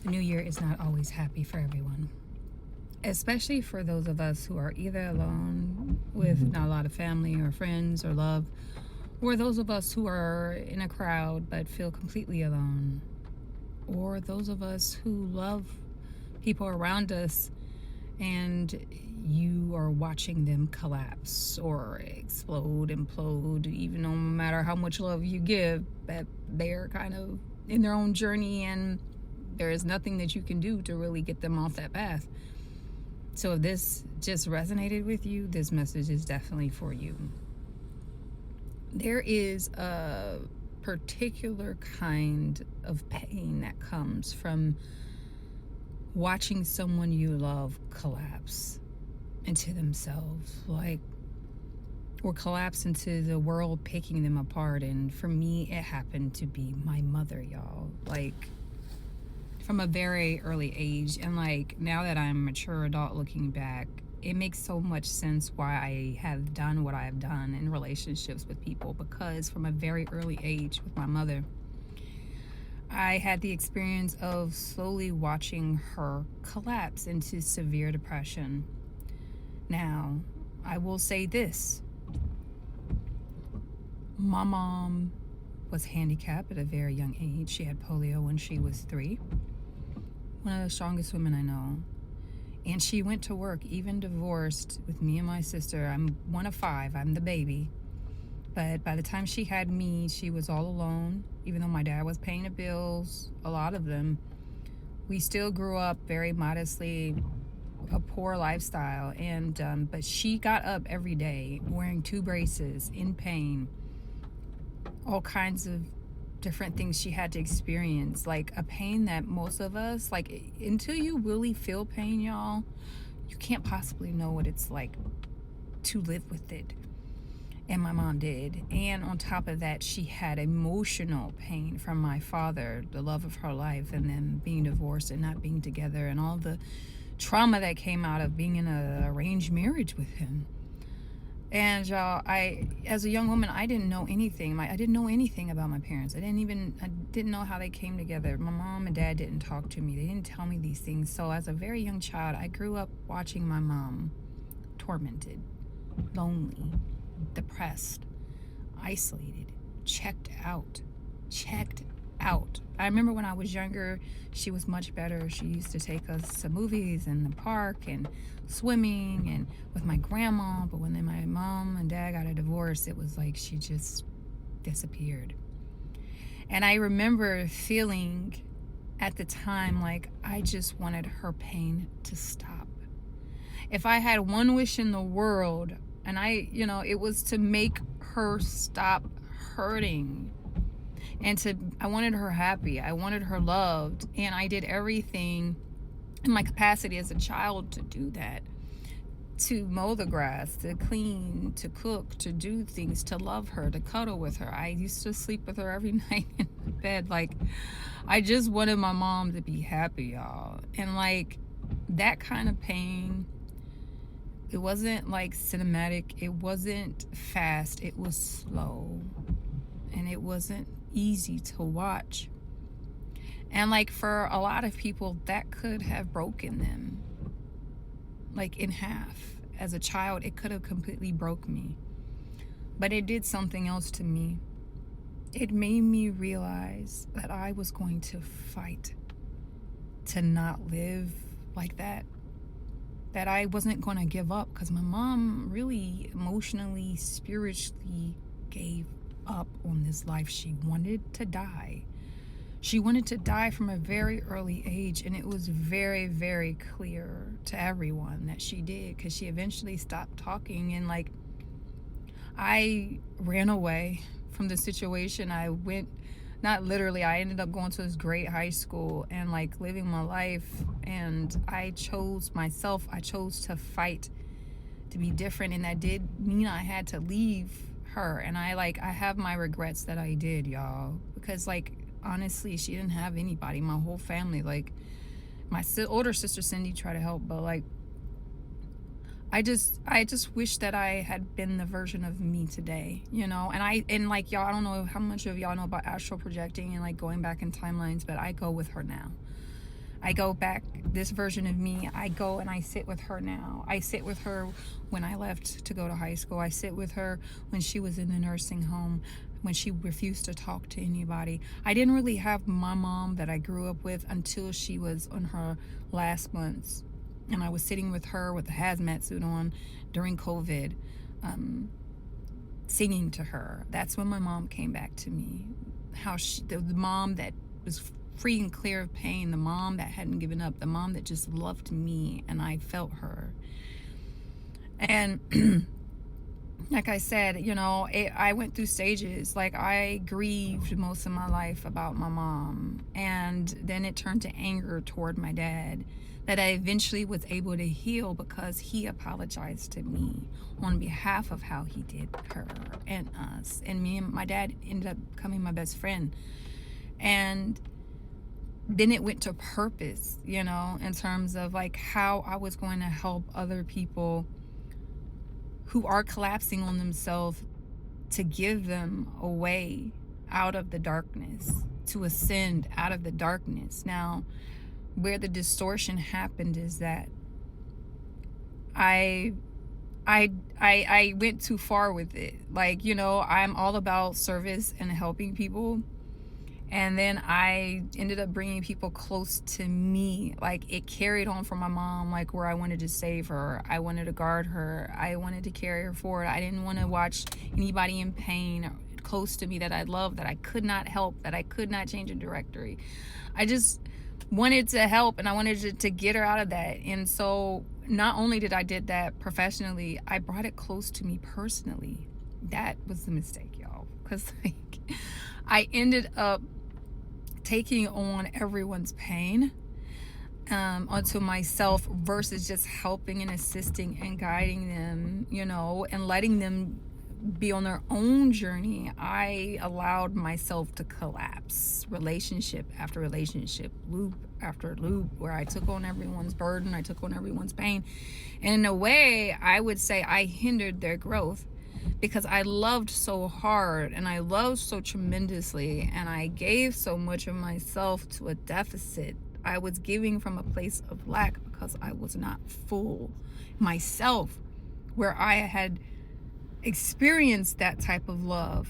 The new year is not always happy for everyone, especially for those of us who are either alone with not a lot of family or friends or love, or those of us who are in a crowd but feel completely alone, or those of us who love people around us and you are watching them collapse or explode, implode, even no matter how much love you give, that they're kind of in their own journey and there is nothing that you can do to really get them off that path. So if this just resonated with you, this message is definitely for you. There is a particular kind of pain that comes from watching someone you love collapse into themselves, or collapse into the world picking them apart. And for me, it happened to be my mother, y'all. From a very early age. And now that I'm a mature adult looking back, it makes so much sense why I have done what I have done in relationships with people, because from a very early age with my mother, I had the experience of slowly watching her collapse into severe depression. Now, I will say this. My mom was handicapped at a very young age. She had polio when she was 3. One of the strongest women I know. And she went to work, even divorced, with me and my sister. I'm one of 5. I'm the baby. But by the time she had me, she was all alone. Even though my dad was paying the bills, a lot of them, we still grew up very modestly, a poor lifestyle. And but she got up every day wearing 2 braces, in pain, all kinds of different things she had to experience, like a pain that most of us, until you really feel pain, y'all, you can't possibly know what it's like to live with it. And my mom did. And on top of that, she had emotional pain from my father, the love of her life, and then being divorced and not being together, and all the trauma that came out of being in an arranged marriage with him. And y'all, as a young woman, I didn't know anything. I didn't know anything about my parents. I didn't know how they came together. My mom and dad didn't talk to me. They didn't tell me these things. So as a very young child, I grew up watching my mom tormented, lonely, depressed, isolated, checked out. I remember when I was younger, she was much better. She used to take us to movies and the park and swimming and with my grandma. But when then my mom and dad got a divorce, it was like she just disappeared. And I remember feeling at the time like I just wanted her pain to stop. If I had one wish in the world, and it was to make her stop hurting. And I wanted her happy. I wanted her loved. And I did everything in my capacity as a child to do that. To mow the grass, to clean, to cook, to do things, to love her, to cuddle with her. I used to sleep with her every night in bed. I just wanted my mom to be happy, y'all. And that kind of pain, it wasn't cinematic. It wasn't fast. It was slow. And it wasn't easy to watch. And for a lot of people, that could have broken them in half. As a child, it could have completely broke me. But it did something else to me. It made me realize that I was going to fight to not live like that. That I wasn't going to give up, because my mom really emotionally, spiritually gave up on this life. She wanted to die. She wanted to die from a very early age, and it was very, very clear to everyone that she did, because she eventually stopped talking. And I ran away from the situation. I went, not literally, I ended up going to this great high school and living my life. And I chose myself. I chose to fight to be different, and that did mean I had to leave her. And I have my regrets that I did, y'all, because honestly, she didn't have anybody. My whole family, my older sister Cindy tried to help, but I just wish that I had been the version of me today, And y'all, I don't know how much of y'all know about astral projecting and going back in timelines, but I go with her now. I go back, this version of me, I go and I sit with her now. I sit with her when I left to go to high school. I sit with her when she was in the nursing home, when she refused to talk to anybody. I didn't really have my mom that I grew up with until she was on her last months. And I was sitting with her with a hazmat suit on during COVID, singing to her. That's when my mom came back to me. How she, the mom that was free and clear of pain, the mom that hadn't given up, the mom that just loved me, and I felt her. And like I said, I went through stages. Like, I grieved most of my life about my mom, and then it turned to anger toward my dad that I eventually was able to heal because he apologized to me on behalf of how he did her and us. And me and my dad ended up becoming my best friend. And then it went to purpose, in terms of like how I was going to help other people who are collapsing on themselves, to give them a way out of the darkness, to ascend out of the darkness. Now, where the distortion happened is that I went too far with it. Like, I'm all about service and helping people. And then I ended up bringing people close to me. Like, it carried on from my mom, like, where I wanted to save her. I wanted to guard her. I wanted to carry her forward. I didn't want to watch anybody in pain close to me that I loved, that I could not help, that I could not change a directory. I just wanted to help, and I wanted to get her out of that. And so not only did I did that professionally, I brought it close to me personally. That was the mistake, y'all. Because I ended up taking on everyone's pain onto myself versus just helping and assisting and guiding them, and letting them be on their own journey. I allowed myself to collapse, relationship after relationship, loop after loop, where I took on everyone's burden, I took on everyone's pain. And in a way, I would say I hindered their growth, because I loved so hard and I loved so tremendously, and I gave so much of myself to a deficit. I was giving from a place of lack because I was not full myself, where I had experienced that type of love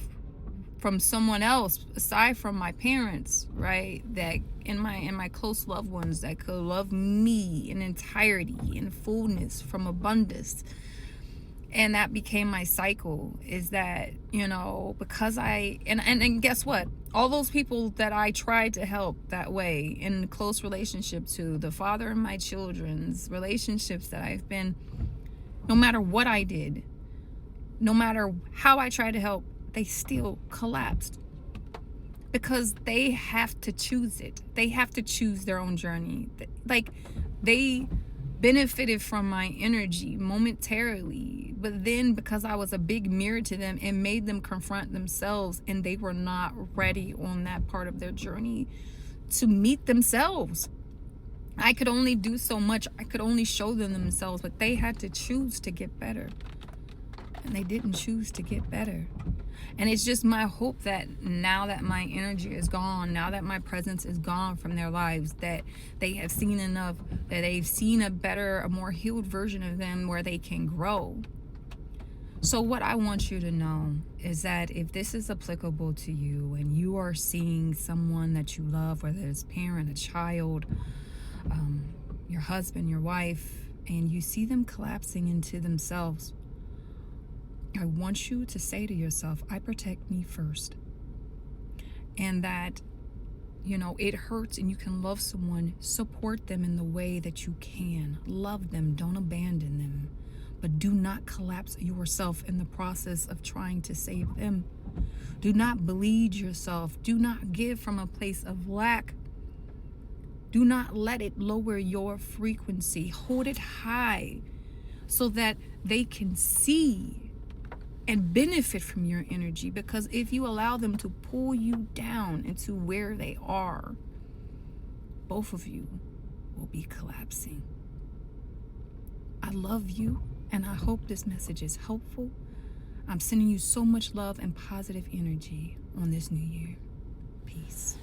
from someone else aside from my parents, right? That in my close loved ones that could love me in entirety, in fullness, from abundance. And that became my cycle, is that, because and guess what? All those people that I tried to help that way, in close relationship to the father of my children's relationships that I've been, no matter what I did, no matter how I tried to help, they still collapsed. Because they have to choose it. They have to choose their own journey. Like, they benefited from my energy momentarily, but then because I was a big mirror to them, it made them confront themselves, and they were not ready on that part of their journey to meet themselves. I could only do so much. I could only show them themselves, but they had to choose to get better, and they didn't choose to get better. And it's just my hope that now that my energy is gone, now that my presence is gone from their lives, that they have seen enough, that they've seen a better, a more healed version of them where they can grow. So what I want you to know is that if this is applicable to you, and you are seeing someone that you love, whether it's a parent, a child, your husband, your wife, and you see them collapsing into themselves, I want you to say to yourself, I protect me first. And that, it hurts, and you can love someone, support them in the way that you can. Love them, don't abandon them. But do not collapse yourself in the process of trying to save them. Do not bleed yourself. Do not give from a place of lack. Do not let it lower your frequency. Hold it high so that they can see and benefit from your energy. Because if you allow them to pull you down into where they are, both of you will be collapsing. I love you, and I hope this message is helpful. I'm sending you so much love and positive energy on this new year. Peace.